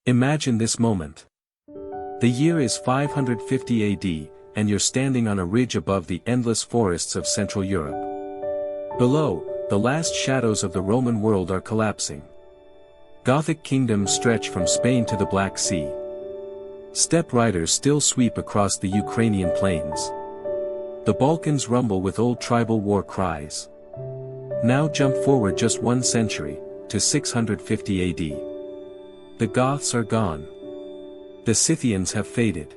Imagine this moment. The year is 550 AD, and you're standing on a ridge above the endless forests of Central Europe. Below, the last shadows of the Roman world are collapsing. Gothic kingdoms stretch from Spain to the Black Sea. Steppe riders still sweep across the Ukrainian plains. The Balkans rumble with old tribal war cries. Now jump forward just 1 century, to 650 AD. The Goths are gone. The Scythians have faded.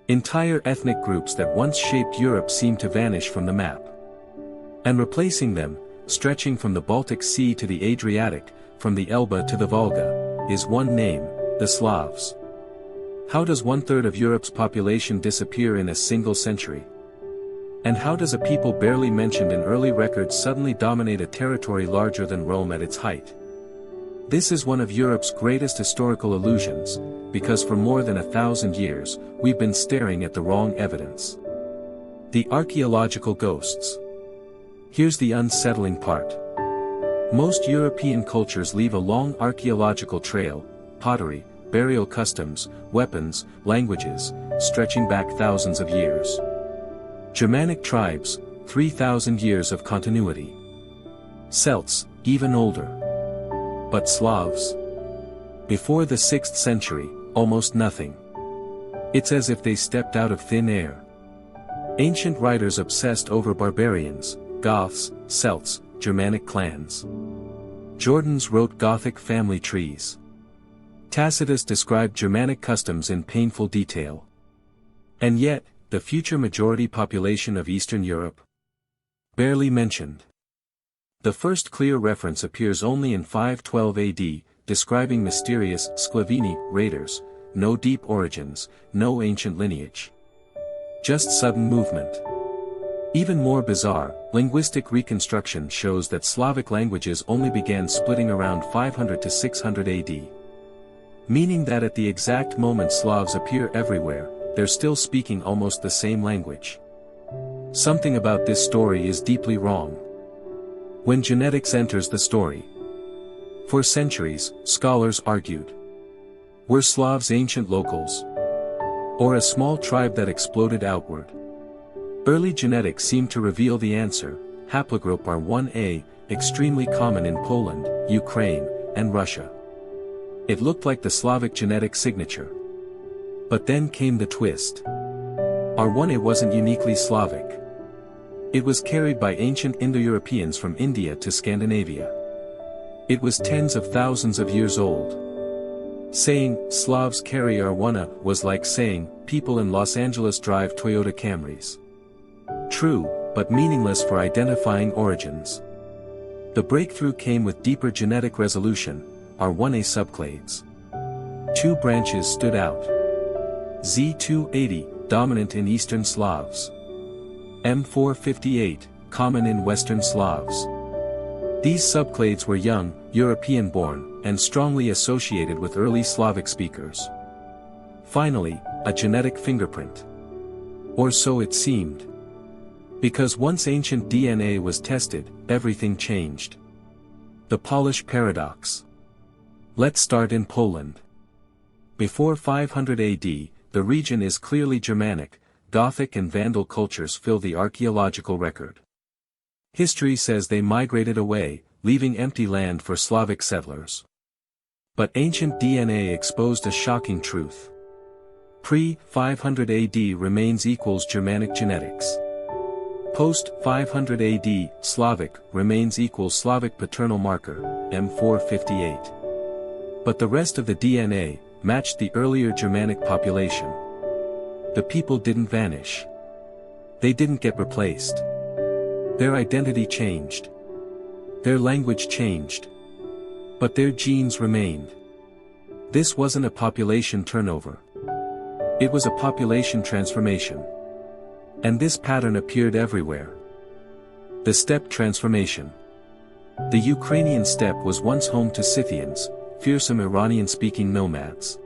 Entire ethnic groups that once shaped Europe seem to vanish from the map. And replacing them, stretching from the Baltic Sea to the Adriatic, from the Elbe to the Volga, is one name, the Slavs. How does 1/3 of Europe's population disappear in a single century? And how does a people barely mentioned in early records suddenly dominate a territory larger than Rome at its height? This is one of Europe's greatest historical illusions, because for more than 1,000 years, we've been staring at the wrong evidence. The archaeological ghosts. Here's the unsettling part. Most European cultures leave a long archaeological trail: pottery, burial customs, weapons, languages, stretching back thousands of years. Germanic tribes, 3,000 years of continuity. Celts, even older. But Slavs? Before the 6th century, almost nothing. It's as if they stepped out of thin air. Ancient writers obsessed over barbarians, Goths, Celts, Germanic clans. Jordans wrote Gothic family trees. Tacitus described Germanic customs in painful detail. And yet, the future majority population of Eastern Europe? Barely mentioned. The first clear reference appears only in 512 AD, describing mysterious Sclavini raiders, no deep origins, no ancient lineage. Just sudden movement. Even more bizarre, linguistic reconstruction shows that Slavic languages only began splitting around 500 to 600 AD. Meaning that at the exact moment Slavs appear everywhere, they're still speaking almost the same language. Something about this story is deeply wrong. When genetics enters the story. For centuries, scholars argued. Were Slavs ancient locals? Or a small tribe that exploded outward? Early genetics seem to reveal the answer: haplogroup R1a, extremely common in Poland, Ukraine, and Russia. It looked like the Slavic genetic signature. But then came the twist. R1a wasn't uniquely Slavic. It was carried by ancient Indo-Europeans from India to Scandinavia. It was tens of thousands of years old. Saying, Slavs carry R1a, was like saying, people in Los Angeles drive Toyota Camrys. True, but meaningless for identifying origins. The breakthrough came with deeper genetic resolution, R1a subclades. 2 branches stood out. Z280, dominant in Eastern Slavs. M458, common in Western Slavs. These subclades were young, European-born, and strongly associated with early Slavic speakers. Finally, a genetic fingerprint. Or so it seemed. Because once ancient DNA was tested, everything changed. The Polish paradox. Let's start in Poland. Before 500 AD, the region is clearly Germanic. Gothic and Vandal cultures fill the archaeological record. History says they migrated away, leaving empty land for Slavic settlers. But ancient DNA exposed a shocking truth. Pre-500 AD remains equals Germanic genetics. Post-500 AD, Slavic, remains equals Slavic paternal marker, M458. But the rest of the DNA, matched the earlier Germanic population. The people didn't vanish. They didn't get replaced. Their identity changed. Their language changed. But their genes remained. This wasn't a population turnover. It was a population transformation. And this pattern appeared everywhere. The steppe transformation. The Ukrainian steppe was once home to Scythians, fearsome Iranian-speaking nomads.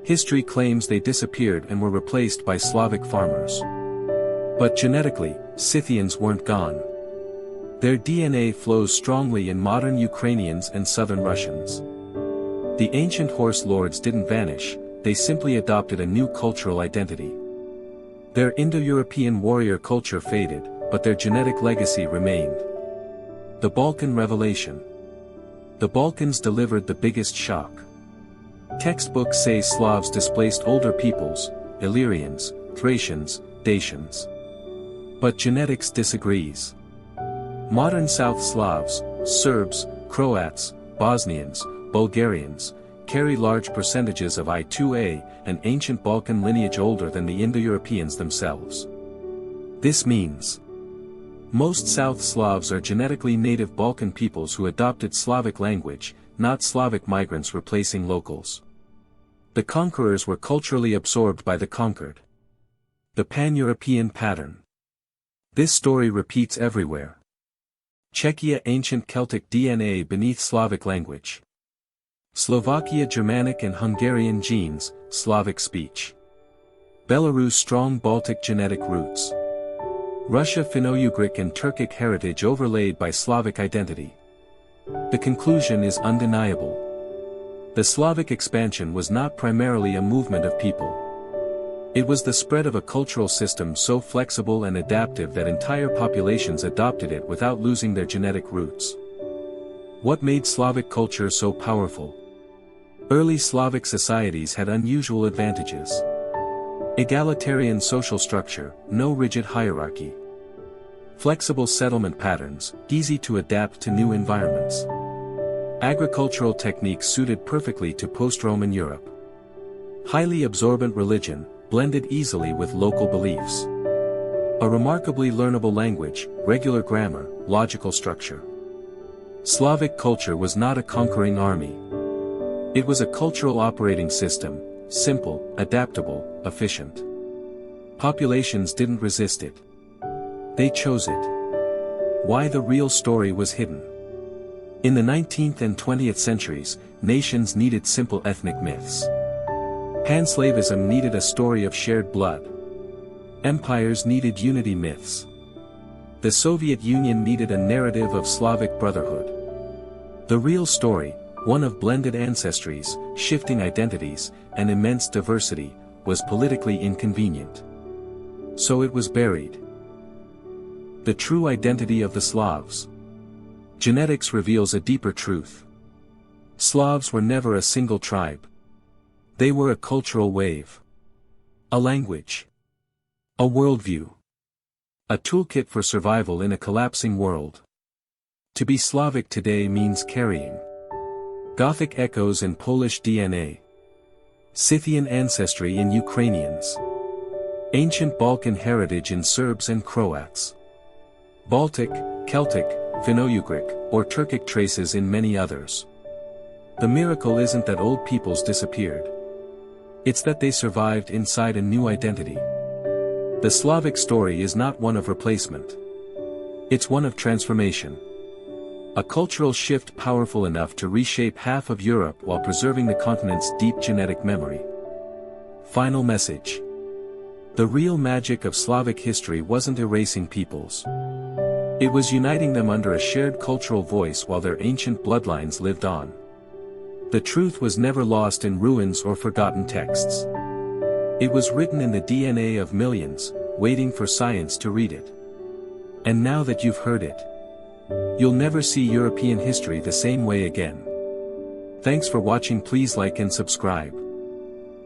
History claims they disappeared and were replaced by Slavic farmers. But genetically, Scythians weren't gone. Their DNA flows strongly in modern Ukrainians and southern Russians. The ancient horse lords didn't vanish, they simply adopted a new cultural identity. Their Indo-European warrior culture faded, but their genetic legacy remained. The Balkan Revelation. The Balkans delivered the biggest shock. Textbooks say Slavs displaced older peoples, Illyrians, Thracians, Dacians. But genetics disagrees. Modern South Slavs, Serbs, Croats, Bosnians, Bulgarians, carry large percentages of I2A, an ancient Balkan lineage older than the Indo-Europeans themselves. This means most South Slavs are genetically native Balkan peoples who adopted Slavic language, not Slavic migrants replacing locals. The conquerors were culturally absorbed by the conquered. The pan-European pattern. This story repeats everywhere. Czechia ancient Celtic DNA beneath Slavic language. Slovakia Germanic and Hungarian genes, Slavic speech. Belarus strong Baltic genetic roots. Russia Finno-Ugric and Turkic heritage overlaid by Slavic identity. The conclusion is undeniable. The Slavic expansion was not primarily a movement of people. It was the spread of a cultural system so flexible and adaptive that entire populations adopted it without losing their genetic roots. What made Slavic culture so powerful? Early Slavic societies had unusual advantages. Egalitarian social structure, no rigid hierarchy. Flexible settlement patterns, easy to adapt to new environments. Agricultural techniques suited perfectly to post-Roman Europe. Highly absorbent religion, blended easily with local beliefs. A remarkably learnable language, regular grammar, logical structure. Slavic culture was not a conquering army. It was a cultural operating system, simple, adaptable, efficient. Populations didn't resist it. They chose it. Why the real story was hidden. In the 19th and 20th centuries, nations needed simple ethnic myths. Pan-Slavism needed a story of shared blood. Empires needed unity myths. The Soviet Union needed a narrative of Slavic brotherhood. The real story, one of blended ancestries, shifting identities, and immense diversity, was politically inconvenient. So it was buried. The true identity of the Slavs. Genetics reveals a deeper truth. Slavs were never a single tribe. They were a cultural wave. A language. A worldview. A toolkit for survival in a collapsing world. To be Slavic today means carrying Gothic echoes in Polish DNA. Scythian ancestry in Ukrainians. Ancient Balkan heritage in Serbs and Croats. Baltic, Celtic, Finno-Ugric, or Turkic traces in many others. The miracle isn't that old peoples disappeared. It's that they survived inside a new identity. The Slavic story is not one of replacement. It's one of transformation. A cultural shift powerful enough to reshape half of Europe while preserving the continent's deep genetic memory. Final message. The real magic of Slavic history wasn't erasing peoples. It was uniting them under a shared cultural voice while their ancient bloodlines lived on. The truth was never lost in ruins or forgotten texts. It was written in the DNA of millions, waiting for science to read it. And now that you've heard it, you'll never see European history the same way again. Thanks for watching. Please like and subscribe.